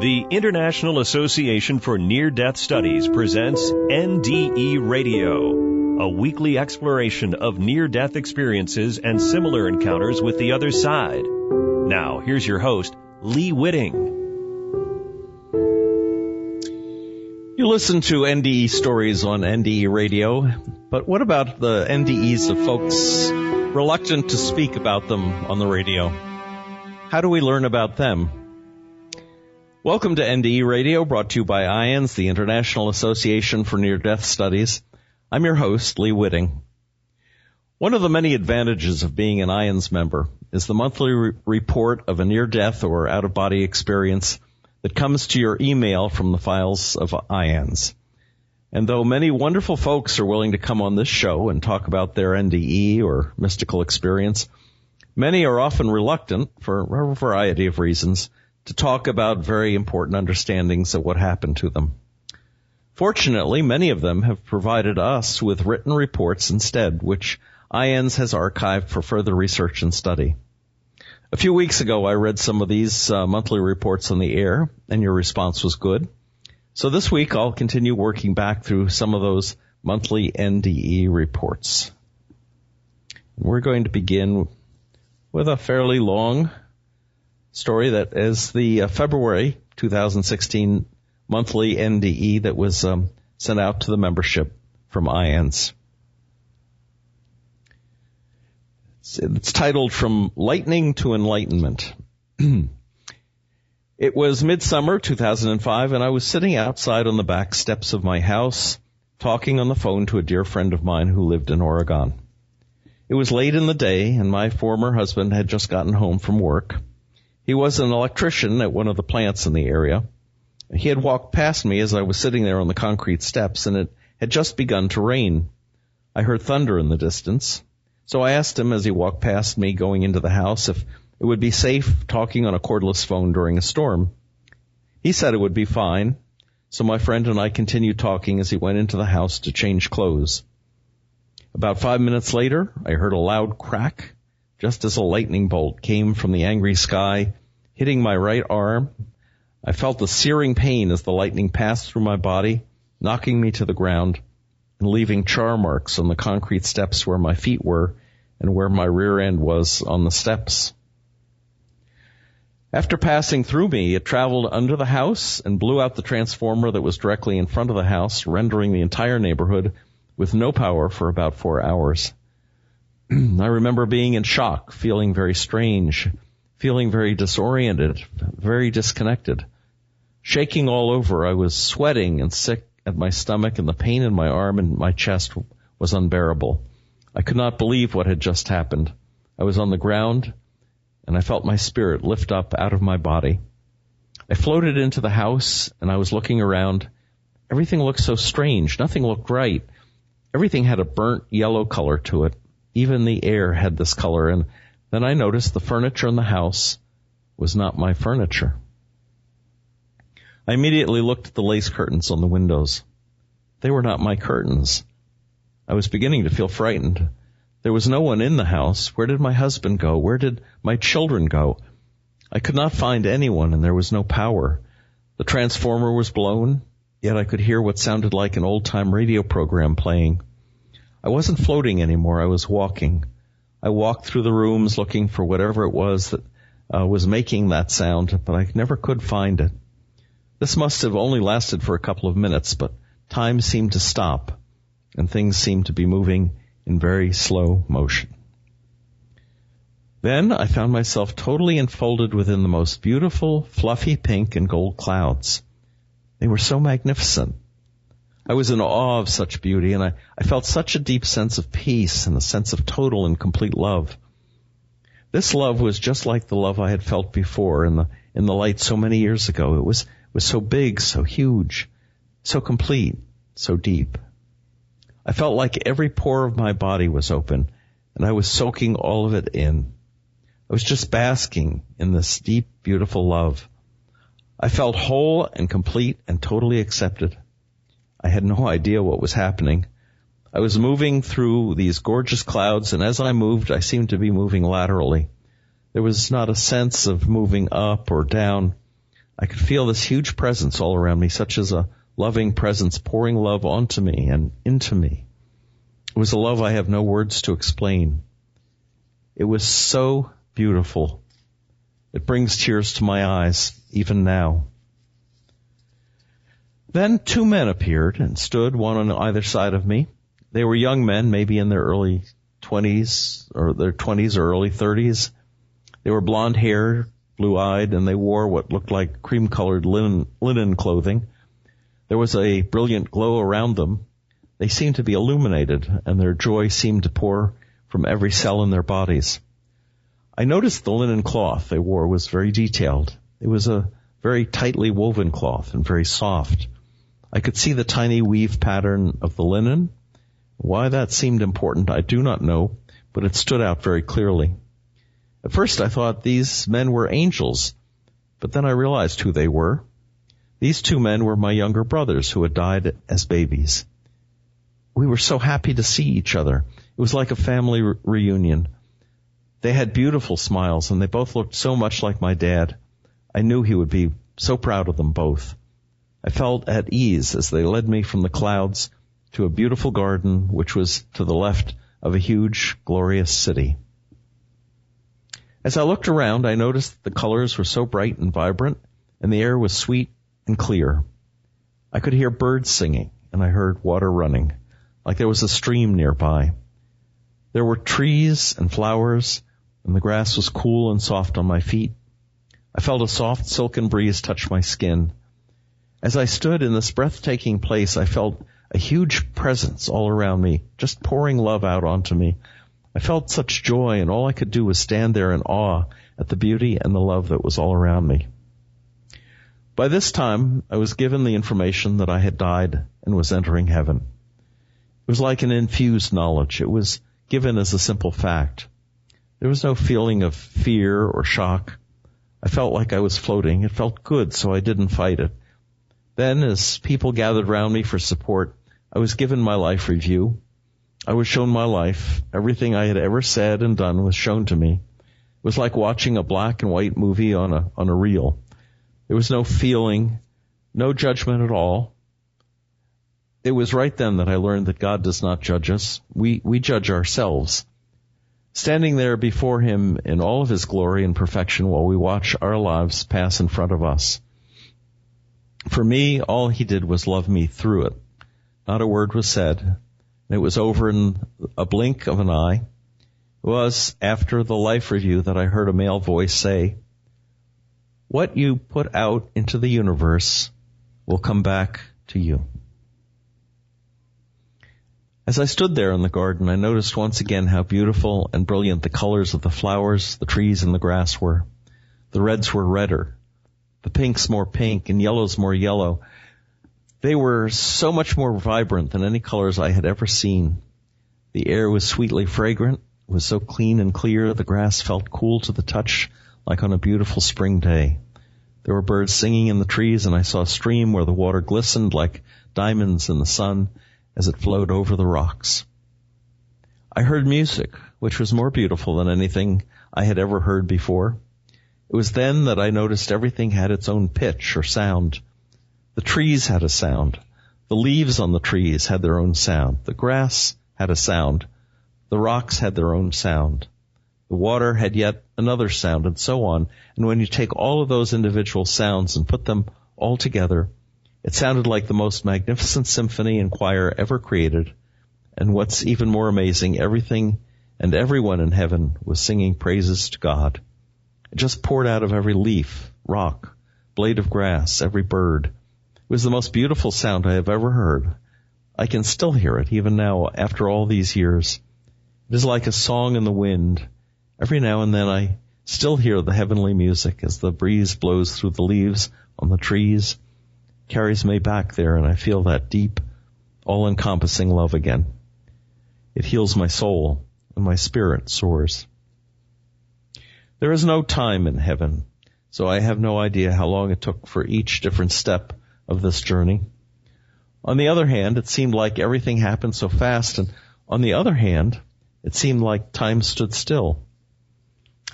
The International Association for Near-Death Studies presents NDE Radio, a weekly exploration of near-death experiences and similar encounters with the other side. Now, here's your host, Lee Witting. You listen to NDE stories on NDE Radio, but what about the NDEs of folks reluctant to speak about them on the radio? How do we learn about them? Welcome to NDE Radio, brought to you by IANDS, the International Association for Near-Death Studies. I'm your host, Lee Witting. One of the many advantages of being an IANDS member is the monthly report of a near-death or out-of-body experience that comes to your email from the files of IANDS. And though many wonderful folks are willing to come on this show and talk about their NDE or mystical experience, many are often reluctant, for a variety of reasons, to talk about very important understandings of what happened to them. Fortunately, many of them have provided us with written reports instead, which IANDS has archived for further research and study. A few weeks ago, I read some of these monthly reports on the air, and your response was good. So this week, I'll continue working back through some of those monthly NDE reports. And we're going to begin with a fairly long story that is the February 2016 monthly NDE that was sent out to the membership from IANDS. It's titled From Lightning to Enlightenment. It was midsummer 2005, and I was sitting outside on the back steps of my house, talking on the phone to a dear friend of mine who lived in Oregon. It was late in the day, and my former husband had just gotten home from work. He was an electrician at one of the plants in the area. He had walked past me as I was sitting there on the concrete steps, and it had just begun to rain. I heard thunder in the distance. So I asked him as he walked past me going into the house if it would be safe talking on a cordless phone during a storm. He said it would be fine, so my friend and I continued talking as he went into the house to change clothes. About 5 minutes later, I heard a loud crack, just as a lightning bolt came from the angry sky, hitting my right arm. I felt a searing pain as the lightning passed through my body, knocking me to the ground and leaving char marks on the concrete steps where my feet were and where my rear end was on the steps. After passing through me, it traveled under the house and blew out the transformer that was directly in front of the house, rendering the entire neighborhood with no power for about 4 hours. I remember being in shock, feeling very strange, feeling very disoriented, very disconnected. Shaking all over, I was sweating and sick at my stomach, and the pain in my arm and my chest was unbearable. I could not believe what had just happened. I was on the ground, and I felt my spirit lift up out of my body. I floated into the house, and I was looking around. Everything looked so strange. Nothing looked right. Everything had a burnt yellow color to it. Even the air had this color, and then I noticed the furniture in the house was not my furniture. I immediately looked at the lace curtains on the windows. They were not my curtains. I was beginning to feel frightened. There was no one in the house. Where did my husband go? Where did my children go? I could not find anyone, and there was no power. The transformer was blown, yet I could hear what sounded like an old-time radio program playing. I wasn't floating anymore. I was walking. I walked through the rooms looking for whatever it was that was making that sound, but I never could find it. This must have only lasted for a couple of minutes, but time seemed to stop, and things seemed to be moving in very slow motion. Then I found myself totally enfolded within the most beautiful, fluffy pink and gold clouds. They were so magnificent. I was in awe of such beauty, and I felt such a deep sense of peace and a sense of total and complete love. This love was just like the love I had felt before in the light so many years ago. It was so big, so huge, so complete, so deep. I felt like every pore of my body was open, and I was soaking all of it in. I was just basking in this deep, beautiful love. I felt whole and complete and totally accepted. I had no idea what was happening. I was moving through these gorgeous clouds, and as I moved, I seemed to be moving laterally. There was not a sense of moving up or down. I could feel this huge presence all around me, such as a loving presence pouring love onto me and into me. It was a love I have no words to explain. It was so beautiful. It brings tears to my eyes, even now. Then 2 men appeared and stood, one on either side of me. They were young men, maybe in their early 20s or early 30s. They were blonde-haired, blue-eyed, and they wore what looked like cream-colored linen clothing. There was a brilliant glow around them. They seemed to be illuminated, and their joy seemed to pour from every cell in their bodies. I noticed the linen cloth they wore was very detailed. It was a very tightly woven cloth and very soft. I could see the tiny weave pattern of the linen. Why that seemed important, I do not know, but it stood out very clearly. At first I thought these men were angels, but then I realized who they were. These 2 men were my younger brothers who had died as babies. We were so happy to see each other. It was like a family reunion. They had beautiful smiles, and they both looked so much like my dad. I knew he would be so proud of them both. I felt at ease as they led me from the clouds to a beautiful garden which was to the left of a huge, glorious city. As I looked around, I noticed that the colors were so bright and vibrant, and the air was sweet and clear. I could hear birds singing, and I heard water running, like there was a stream nearby. There were trees and flowers, and the grass was cool and soft on my feet. I felt a soft, silken breeze touch my skin. As I stood in this breathtaking place, I felt a huge presence all around me, just pouring love out onto me. I felt such joy, and all I could do was stand there in awe at the beauty and the love that was all around me. By this time, I was given the information that I had died and was entering heaven. It was like an infused knowledge. It was given as a simple fact. There was no feeling of fear or shock. I felt like I was floating. It felt good, so I didn't fight it. Then, as people gathered around me for support, I was given my life review. I was shown my life. Everything I had ever said and done was shown to me. It was like watching a black and white movie on a reel. There was no feeling, no judgment at all. It was right then that I learned that God does not judge us. We judge ourselves. Standing there before Him in all of His glory and perfection while we watch our lives pass in front of us. For me, all He did was love me through it. Not a word was said, and it was over in a blink of an eye. It was after the life review that I heard a male voice say, "What you put out into the universe will come back to you." As I stood there in the garden, I noticed once again how beautiful and brilliant the colors of the flowers, the trees, and the grass were. The reds were redder, the pinks more pink, and yellows more yellow. They were so much more vibrant than any colors I had ever seen. The air was sweetly fragrant. It was so clean and clear, the grass felt cool to the touch, like on a beautiful spring day. There were birds singing in the trees, and I saw a stream where the water glistened like diamonds in the sun as it flowed over the rocks. I heard music, which was more beautiful than anything I had ever heard before. It was then that I noticed everything had its own pitch or sound. The trees had a sound. The leaves on the trees had their own sound. The grass had a sound. The rocks had their own sound. The water had yet another sound, and so on. And when you take all of those individual sounds and put them all together, it sounded like the most magnificent symphony and choir ever created. And what's even more amazing, everything and everyone in heaven was singing praises to God. It just poured out of every leaf, rock, blade of grass, every bird. It was the most beautiful sound I have ever heard. I can still hear it, even now, after all these years. It is like a song in the wind. Every now and then I still hear the heavenly music as the breeze blows through the leaves on the trees, carries me back there, and I feel that deep, all-encompassing love again. It heals my soul, and my spirit soars. There is no time in heaven, so I have no idea how long it took for each different step of this journey. On the other hand, it seemed like everything happened so fast, and on the other hand, it seemed like time stood still.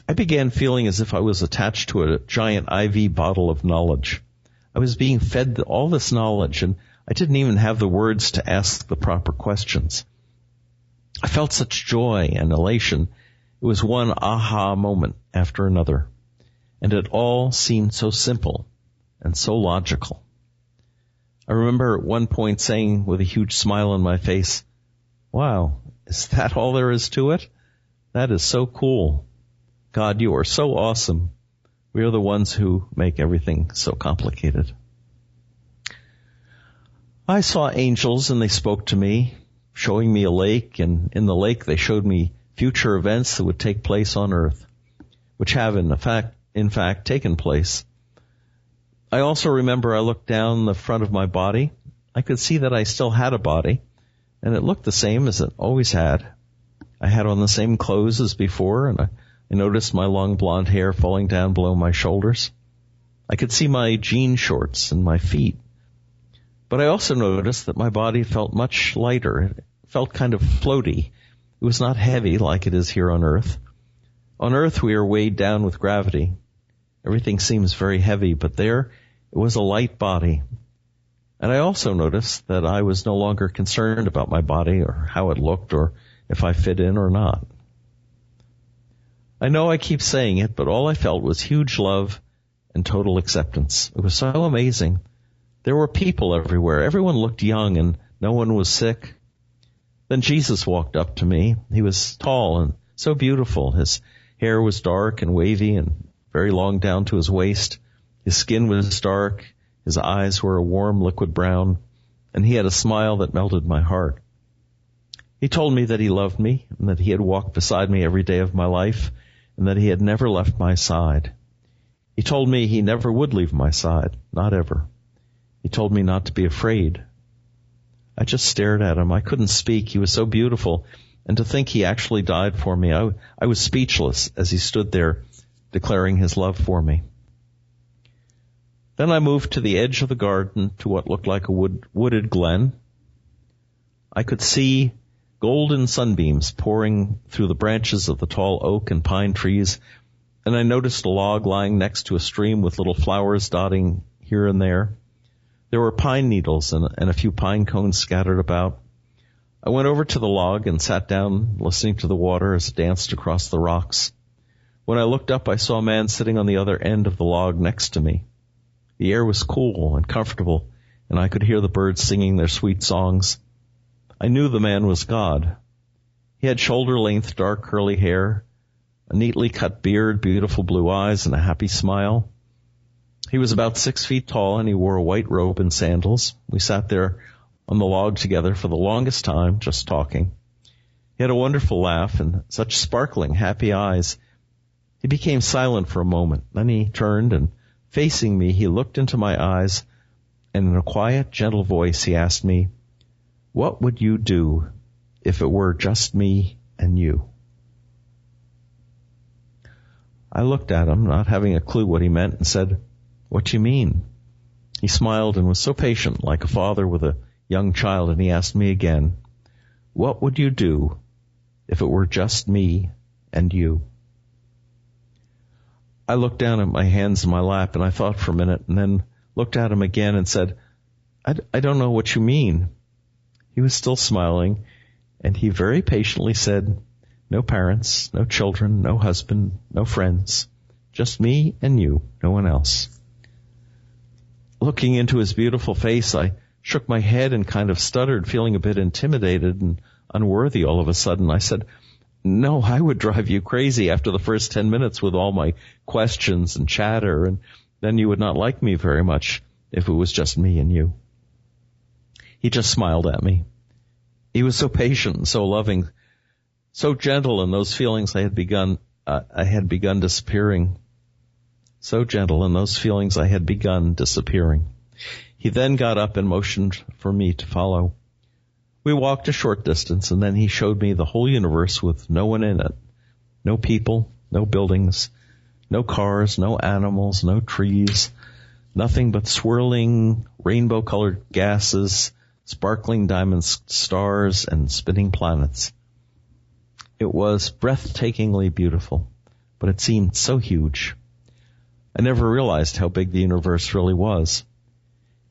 I began feeling as if I was attached to a giant IV bottle of knowledge. I was being fed all this knowledge, and I didn't even have the words to ask the proper questions. I felt such joy and elation. It was one aha moment after another, and it all seemed so simple and so logical. I remember at one point saying with a huge smile on my face, "Wow, is that all there is to it? That is so cool. God, you are so awesome. We are the ones who make everything so complicated." I saw angels and they spoke to me, showing me a lake, and in the lake they showed me future events that would take place on earth, which have in fact taken place. I also remember I looked down the front of my body. I could see that I still had a body, and it looked the same as it always had. I had on the same clothes as before, and I noticed my long blonde hair falling down below my shoulders. I could see my jean shorts and my feet. But I also noticed that my body felt much lighter. It felt kind of floaty. It was not heavy like it is here on Earth. On Earth, we are weighed down with gravity. Everything seems very heavy, but there it was a light body. And I also noticed that I was no longer concerned about my body or how it looked or if I fit in or not. I know I keep saying it, but all I felt was huge love and total acceptance. It was so amazing. There were people everywhere. Everyone looked young and no one was sick. Then Jesus walked up to me. He was tall and so beautiful. His hair was dark and wavy and very long down to his waist. His skin was dark. His eyes were a warm liquid brown, and he had a smile that melted my heart. He told me that he loved me and that he had walked beside me every day of my life and that he had never left my side. He told me he never would leave my side, not ever. He told me not to be afraid. I just stared at him. I couldn't speak. He was so beautiful. And to think he actually died for me, I was speechless as he stood there declaring his love for me. Then I moved to the edge of the garden to what looked like a wooded glen. I could see golden sunbeams pouring through the branches of the tall oak and pine trees, and I noticed a log lying next to a stream with little flowers dotting here and there. There were pine needles and a few pine cones scattered about. I went over to the log and sat down, listening to the water as it danced across the rocks. When I looked up, I saw a man sitting on the other end of the log next to me. The air was cool and comfortable, and I could hear the birds singing their sweet songs. I knew the man was God. He had shoulder-length dark curly hair, a neatly cut beard, beautiful blue eyes, and a happy smile. He was about 6 feet tall, and he wore a white robe and sandals. We sat there on the log together for the longest time, just talking. He had a wonderful laugh and such sparkling, happy eyes. He became silent for a moment. Then he turned, and facing me, he looked into my eyes, and in a quiet, gentle voice, he asked me, "What would you do if it were just me and you?" I looked at him, not having a clue what he meant, and said, "What do you mean?" He smiled and was so patient, like a father with a young child, and he asked me again, "What would you do if it were just me and you?" I looked down at my hands in my lap, and I thought for a minute, and then looked at him again and said, I don't know what you mean." He was still smiling, and he very patiently said, "No parents, no children, no husband, no friends, just me and you, no one else." Looking into his beautiful face, I shook my head and kind of stuttered, feeling a bit intimidated and unworthy all of a sudden. I said, "No, I would drive you crazy after the first 10 minutes with all my questions and chatter, and then you would not like me very much if it was just me and you." He just smiled at me. He was so patient and so loving, so gentle, and those feelings I had begun disappearing. So gentle, and those feelings I had begun disappearing. He then got up and motioned for me to follow. We walked a short distance, and then he showed me the whole universe with no one in it. No people, no buildings, no cars, no animals, no trees, nothing but swirling, rainbow-colored gases, sparkling diamond stars, and spinning planets. It was breathtakingly beautiful. but it seemed so huge. I never realized how big the universe really was.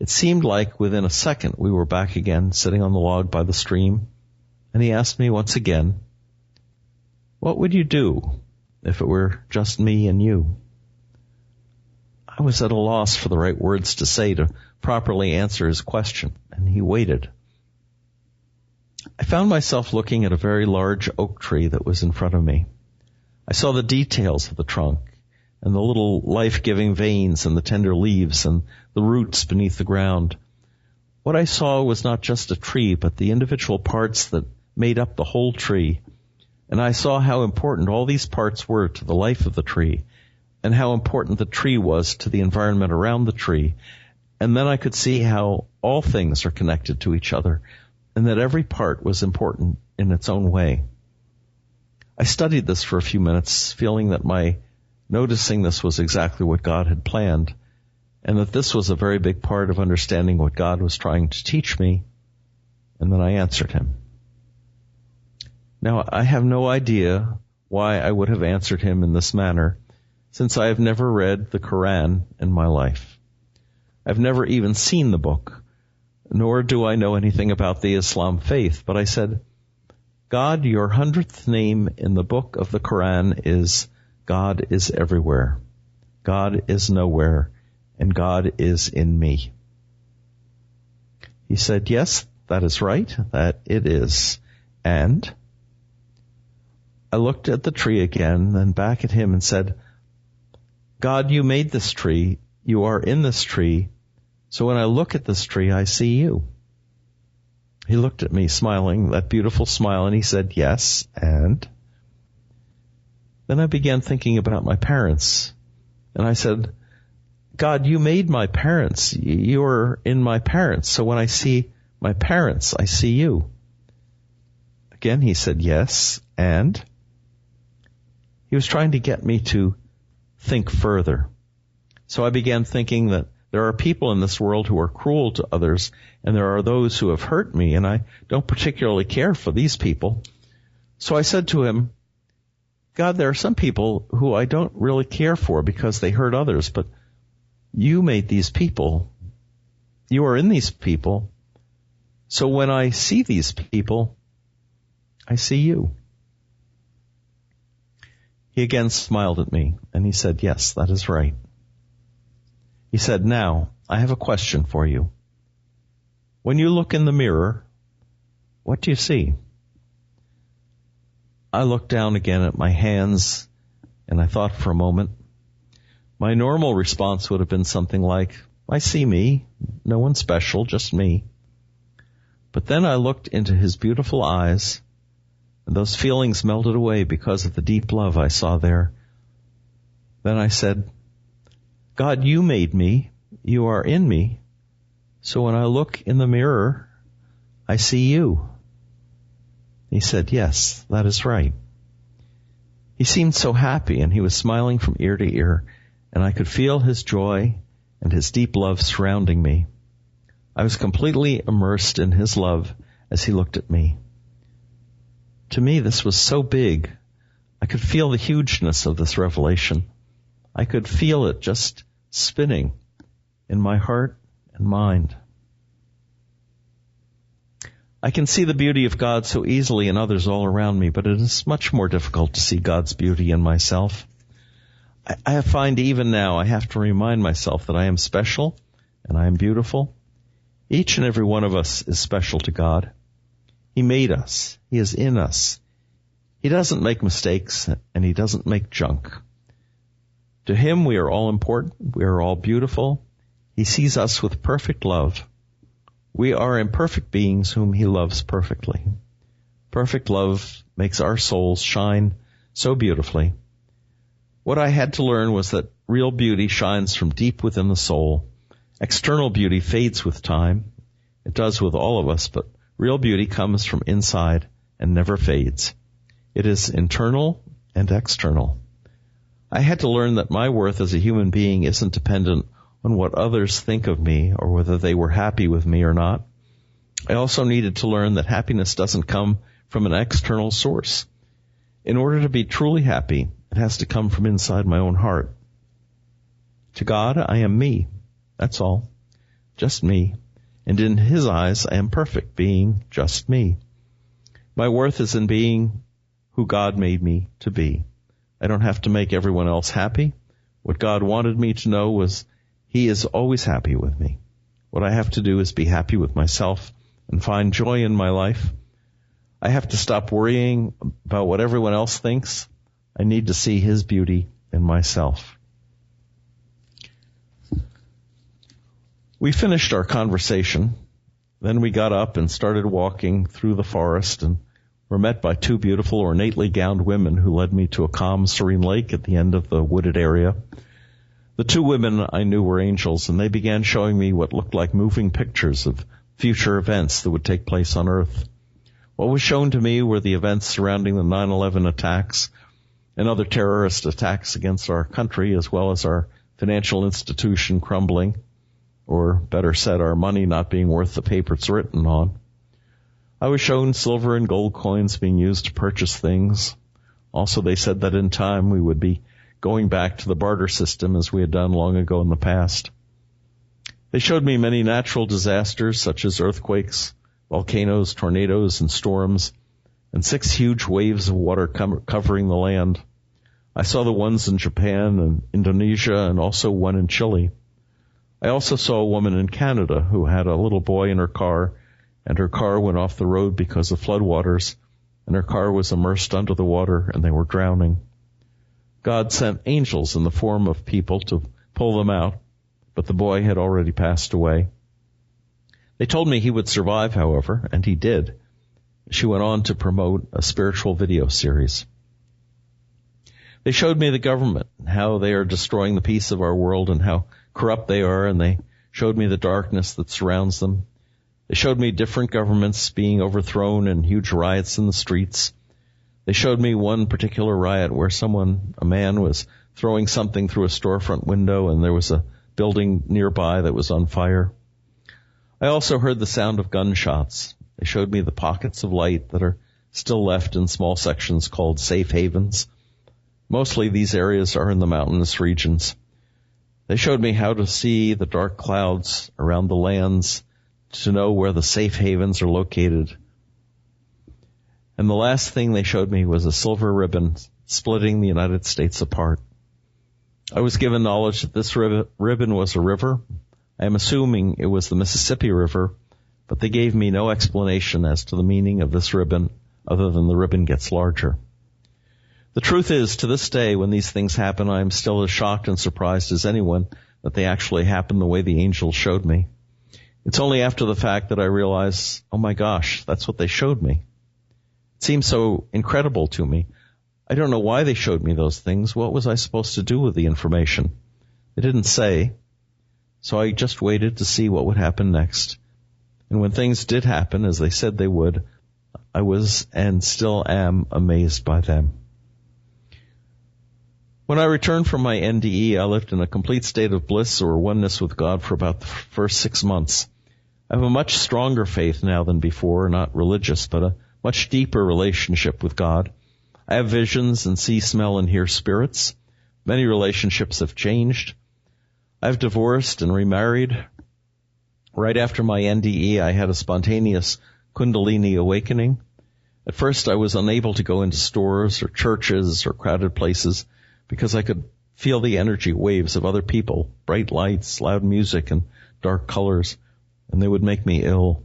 It seemed like within a second we were back again, sitting on the log by the stream, and he asked me once again, "What would you do if it were just me and you?" I was at a loss for the right words to say to properly answer his question, and he waited. I found myself looking at a very large oak tree that was in front of me. I saw the details of the trunk, and the little life-giving veins and the tender leaves and the roots beneath the ground. What I saw was not just a tree, but the individual parts that made up the whole tree. And I saw how important all these parts were to the life of the tree, and how important the tree was to the environment around the tree. And then I could see how all things are connected to each other, and that every part was important in its own way. I studied this for a few minutes, feeling that my noticing this was exactly what God had planned, and that this was a very big part of understanding what God was trying to teach me, and then I answered him. Now, I have no idea why I would have answered him in this manner, since I have never read the Quran in my life. I've never even seen the book, nor do I know anything about the Islam faith, but I said, "God, your 100th name in the book of the Quran is God is everywhere. God is nowhere, and God is in me." He said, "Yes, that is right, that it is." And I looked at the tree again, then back at him and said, "God, you made this tree. You are in this tree. So when I look at this tree, I see you." He looked at me smiling, that beautiful smile, and he said, "Yes, and?" Then I began thinking about my parents, and I said, "God, you made my parents. You are in my parents. So when I see my parents, I see you." Again, he said, "Yes, and?" He was trying to get me to think further. So I began thinking that there are people in this world who are cruel to others, and there are those who have hurt me, and I don't particularly care for these people. So I said to him, "God, there are some people who I don't really care for because they hurt others, but you made these people. You are in these people. So when I see these people, I see you." He again smiled at me, and he said, "Yes, that is right." He said, "Now, I have a question for you. When you look in the mirror, what do you see?" I looked down again at my hands, and I thought for a moment. My normal response would have been something like, "I see me, no one special, just me." But then I looked into his beautiful eyes, and those feelings melted away because of the deep love I saw there. Then I said, "God, you made me. You are in me. So when I look in the mirror, I see you." He said, "Yes, that is right." He seemed so happy, and he was smiling from ear to ear, and I could feel his joy and his deep love surrounding me. I was completely immersed in his love as he looked at me. To me, this was so big. I could feel the hugeness of this revelation. I could feel it just spinning in my heart and mind. I can see the beauty of God so easily in others all around me, but it is much more difficult to see God's beauty in myself. I find even now I have to remind myself that I am special and I am beautiful. Each and every one of us is special to God. He made us. He is in us. He doesn't make mistakes, and he doesn't make junk. To him, we are all important. We are all beautiful. He sees us with perfect love. We are imperfect beings whom he loves perfectly. Perfect love makes our souls shine so beautifully. What I had to learn was that real beauty shines from deep within the soul. External beauty fades with time. It does with all of us, but real beauty comes from inside and never fades. It is internal and external. I had to learn that my worth as a human being isn't dependent on what others think of me or whether they were happy with me or not. I also needed to learn that happiness doesn't come from an external source. In order to be truly happy, It has to come from inside my own heart. To God, I am me. That's all. Just me. And in His eyes, I am perfect, being just me. My worth is in being who God made me to be. I don't have to make everyone else happy. What God wanted me to know was He is always happy with me. What I have to do is be happy with myself and find joy in my life. I have to stop worrying about what everyone else thinks. I need to see His beauty in myself. We finished our conversation. Then we got up and started walking through the forest and were met by two beautiful, ornately gowned women who led me to a calm, serene lake at the end of the wooded area. The two women I knew were angels, and they began showing me what looked like moving pictures of future events that would take place on Earth. What was shown to me were the events surrounding the 9/11 attacks and other terrorist attacks against our country, as well as our financial institution crumbling, or better said, our money not being worth the paper it's written on. I was shown silver and gold coins being used to purchase things. Also, they said that in time we would be going back to the barter system as we had done long ago in the past. They showed me many natural disasters such as earthquakes, volcanoes, tornadoes, and storms, and 6 huge waves of water covering the land. I saw the ones in Japan and Indonesia and also one in Chile. I also saw a woman in Canada who had a little boy in her car, and her car went off the road because of floodwaters, and her car was immersed under the water and they were drowning. God sent angels in the form of people to pull them out, but the boy had already passed away. They told me he would survive, however, and he did. She went on to promote a spiritual video series. They showed me the government, how they are destroying the peace of our world and how corrupt they are, and they showed me the darkness that surrounds them. They showed me different governments being overthrown and huge riots in the streets. They showed me one particular riot where a man was throwing something through a storefront window and there was a building nearby that was on fire. I also heard the sound of gunshots. They showed me the pockets of light that are still left in small sections called safe havens. Mostly these areas are in the mountainous regions. They showed me how to see the dark clouds around the lands, to know where the safe havens are located. And the last thing they showed me was a silver ribbon splitting the United States apart. I was given knowledge that this ribbon was a river. I am assuming it was the Mississippi River, but they gave me no explanation as to the meaning of this ribbon other than the ribbon gets larger. The truth is, to this day, when these things happen, I am still as shocked and surprised as anyone that they actually happen the way the angels showed me. It's only after the fact that I realize, oh my gosh, that's what they showed me. It seems so incredible to me. I don't know why they showed me those things. What was I supposed to do with the information? They didn't say. So I just waited to see what would happen next. And when things did happen, as they said they would, I was and still am amazed by them. When I returned from my NDE, I lived in a complete state of bliss or oneness with God for about the first 6 months. I have a much stronger faith now than before, not religious, but a much deeper relationship with God. I have visions and see, smell, and hear spirits. Many relationships have changed. I've divorced and remarried. Right after my NDE, I had a spontaneous Kundalini awakening. At first, I was unable to go into stores or churches or crowded places because I could feel the energy waves of other people, bright lights, loud music, and dark colors, and they would make me ill.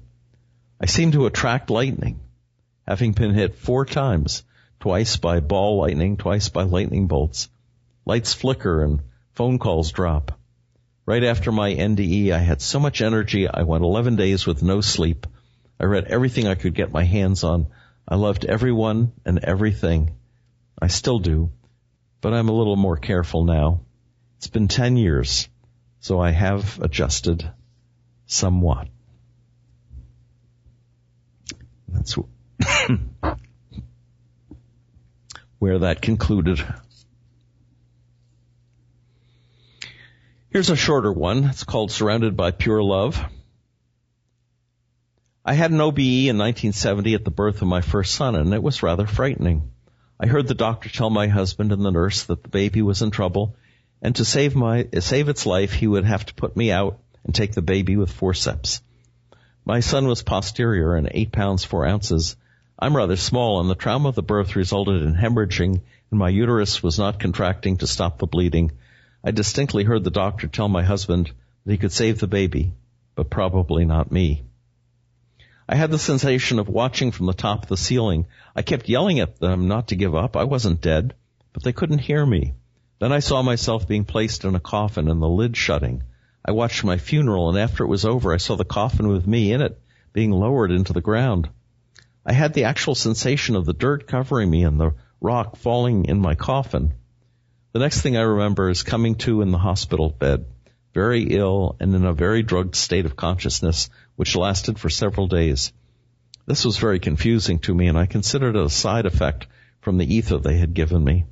I seemed to attract lightning, having been hit 4 times, twice by ball lightning, twice by lightning bolts. Lights flicker and phone calls drop. Right after my NDE, I had so much energy, I went 11 days with no sleep. I read everything I could get my hands on. I loved everyone and everything. I still do, but I'm a little more careful now. It's been 10 years, so I have adjusted somewhat. That's where that concluded. Here's a shorter one. It's called Surrounded by Pure Love. I had an OBE in 1970 at the birth of my first son, and it was rather frightening. I heard the doctor tell my husband and the nurse that the baby was in trouble, and to save its life, he would have to put me out and take the baby with forceps. My son was posterior and 8 pounds 4 ounces. I'm rather small, and the trauma of the birth resulted in hemorrhaging, and my uterus was not contracting to stop the bleeding. I distinctly heard the doctor tell my husband that he could save the baby, but probably not me. I had the sensation of watching from the top of the ceiling. I kept yelling at them not to give up. I wasn't dead, but they couldn't hear me. Then I saw myself being placed in a coffin and the lid shutting. I watched my funeral, and after it was over, I saw the coffin with me in it being lowered into the ground. I had the actual sensation of the dirt covering me and the rock falling in my coffin. The next thing I remember is coming to in the hospital bed, very ill and in a very drugged state of consciousness, which lasted for several days. This was very confusing to me, and I considered it a side effect from the ether they had given me.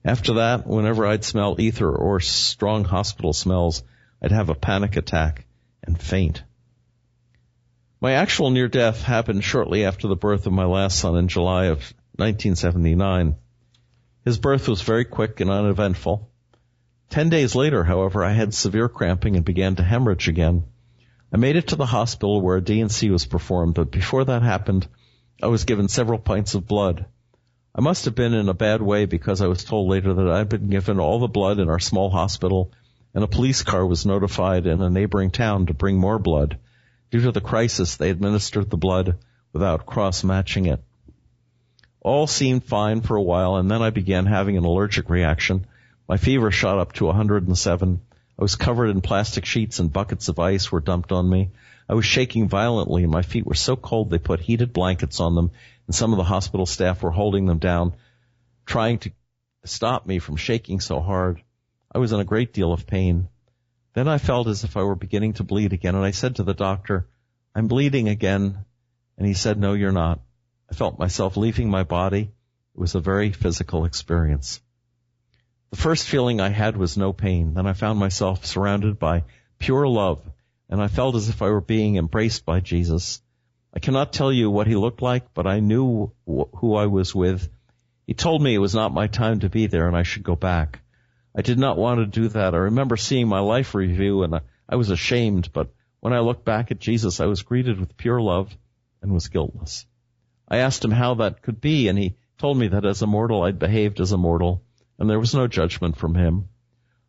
After that, whenever I'd smell ether or strong hospital smells, I'd have a panic attack and faint. My actual near-death happened shortly after the birth of my last son in July of 1979. His birth was very quick and uneventful. 10 days later, however, I had severe cramping and began to hemorrhage again. I made it to the hospital where a D&C was performed, but before that happened, I was given several pints of blood. I must have been in a bad way because I was told later that I'd been given all the blood in our small hospital, and a police car was notified in a neighboring town to bring more blood. Due to the crisis, they administered the blood without cross-matching it. All seemed fine for a while, and then I began having an allergic reaction. My fever shot up to 107. I was covered in plastic sheets and buckets of ice were dumped on me. I was shaking violently, and my feet were so cold they put heated blankets on them, and some of the hospital staff were holding them down, trying to stop me from shaking so hard. I was in a great deal of pain. Then I felt as if I were beginning to bleed again, and I said to the doctor, "I'm bleeding again." And he said, "No, you're not." I felt myself leaving my body. It was a very physical experience. The first feeling I had was no pain. Then I found myself surrounded by pure love, and I felt as if I were being embraced by Jesus. I cannot tell you what he looked like, but I knew who I was with. He told me it was not my time to be there and I should go back. I did not want to do that. I remember seeing my life review, and I was ashamed, but when I looked back at Jesus, I was greeted with pure love and was guiltless. I asked him how that could be, and he told me that as a mortal I'd behaved as a mortal, and there was no judgment from him.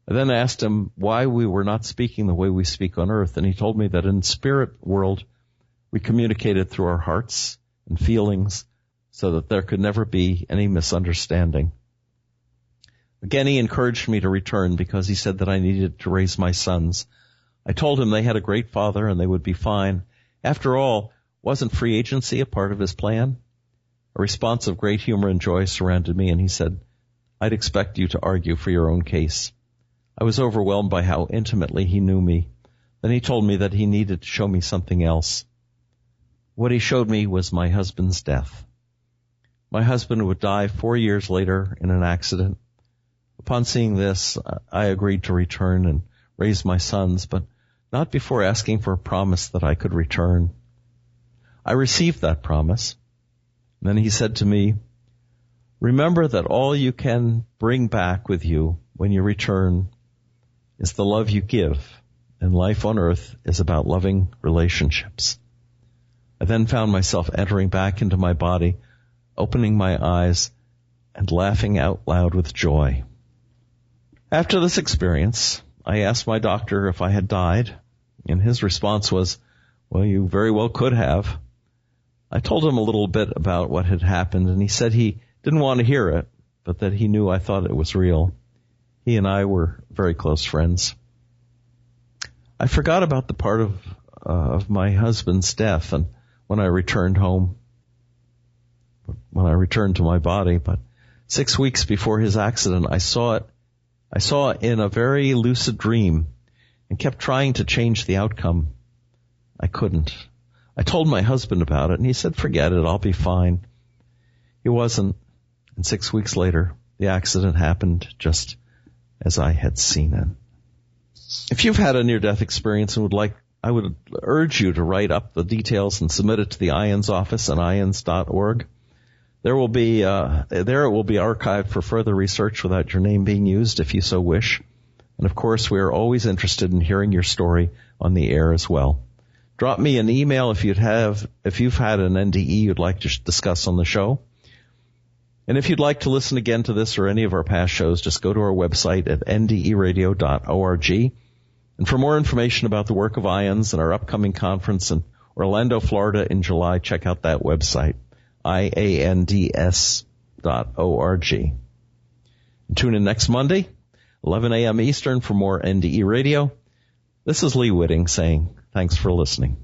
I then asked him why we were not speaking the way we speak on earth, and he told me that in spirit world we communicated through our hearts and feelings so that there could never be any misunderstanding. Again, he encouraged me to return because he said that I needed to raise my sons. I told him they had a great father and they would be fine. After all, wasn't free agency a part of his plan? A response of great humor and joy surrounded me, and he said, "I'd expect you to argue for your own case." I was overwhelmed by how intimately he knew me. Then he told me that he needed to show me something else. What he showed me was my husband's death. My husband would die 4 years later in an accident. Upon seeing this, I agreed to return and raise my sons, but not before asking for a promise that I could return. I received that promise. Then he said to me, "Remember that all you can bring back with you when you return is the love you give, and life on earth is about loving relationships." I then found myself entering back into my body, opening my eyes, and laughing out loud with joy. After this experience, I asked my doctor if I had died, and his response was, "Well, you very well could have." I told him a little bit about what had happened, and he said he didn't want to hear it, but that he knew I thought it was real. He and I were very close friends. I forgot about the part of my husband's death and when I returned home, when I returned to my body, but 6 weeks before his accident, I saw it in a very lucid dream and kept trying to change the outcome. I couldn't. I told my husband about it, and he said, "Forget it, I'll be fine." He wasn't, and 6 weeks later, the accident happened just as I had seen it. If you've had a near-death experience and I would urge you to write up the details and submit it to the IANDS office at IANDS.org. There it will be archived for further research without your name being used if you so wish. And of course, we are always interested in hearing your story on the air as well. Drop me an email if you've had an NDE you'd like to discuss on the show. And if you'd like to listen again to this or any of our past shows, just go to our website at nderadio.org. And for more information about the work of IANDS and our upcoming conference in Orlando, Florida in July, check out that website, IANDS.org. And tune in next Monday, 11 a.m. Eastern for more NDE Radio. This is Lee Witting saying thanks for listening.